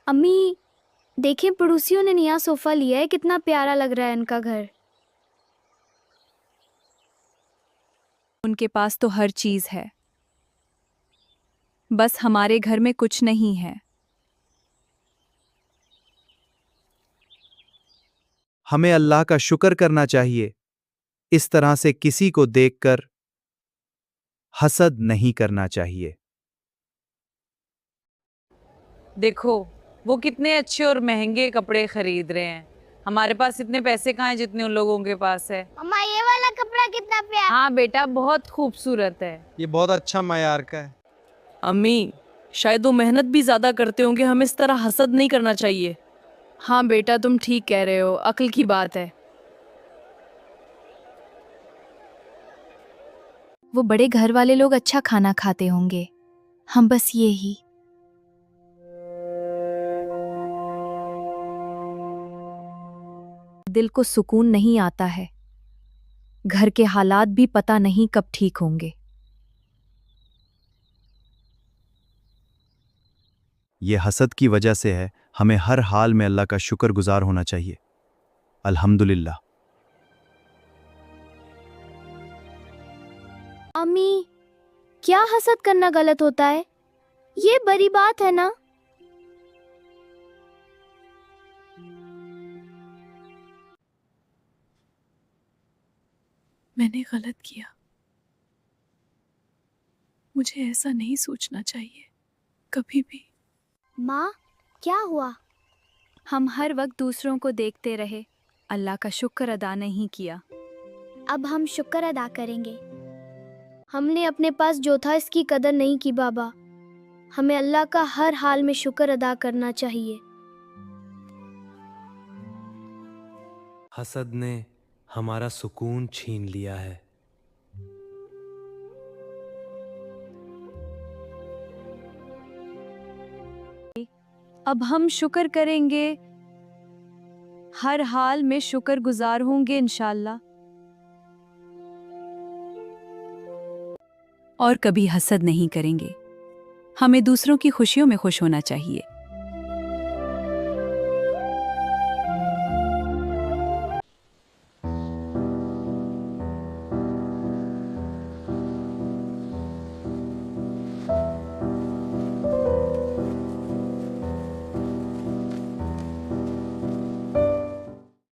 अम्मी, देखें पड़ोसियों ने नया सोफा लिया है, कितना प्यारा लग रहा है इनका घर। उनके पास तो हर चीज है, बस हमारे घर में कुछ नहीं है। हमें अल्लाह का शुक्र करना चाहिए। इस तरह से किसी को देखकर हसद नहीं करना चाहिए। देखो, वो कितने अच्छे और महंगे कपड़े खरीद रहे हैं। हमारे पास इतने पैसे कहाँ हैं जितने उन लोगों के पास है। अम्मा, ये वाला कपड़ा कितना प्यारा। हाँ बेटा, बहुत खूबसूरत है। ये बहुत अच्छा मयार का है। अम्मी, शायद वो मेहनत भी ज्यादा करते होंगे, हमें इस तरह हसद नहीं करना चाहिए। हाँ बेटा, तुम ठीक कह रहे हो, अक्ल की बात है। वो बड़े घर वाले लोग अच्छा खाना खाते होंगे, हम बस ये ही। दिल को सुकून नहीं आता है। घर के हालात भी पता नहीं कब ठीक होंगे। ये हसद की वजह से है। हमें हर हाल में अल्लाह का शुक्रगुजार होना चाहिए। अल्हम्दुलिल्लाह। अम्मी, क्या हसद करना गलत होता है? ये बड़ी बात है ना? मैंने गलत किया, मुझे ऐसा नहीं सोचना चाहिए कभी भी। माँ, क्या हुआ? हम हर वक्त दूसरों को देखते रहे, अल्लाह का शुक्र अदा नहीं किया। अब हम शुक्र अदा करेंगे। हमने अपने पास जो था इसकी कदर नहीं की बाबा। हमें अल्लाह का हर हाल में शुक्र अदा करना चाहिए। हसद ने हमारा सुकून छीन लिया है। अब हम शुक्र करेंगे, हर हाल में शुक्रगुजार होंगे इंशाल्लाह। और कभी हसद नहीं करेंगे। हमें दूसरों की खुशियों में खुश होना चाहिए।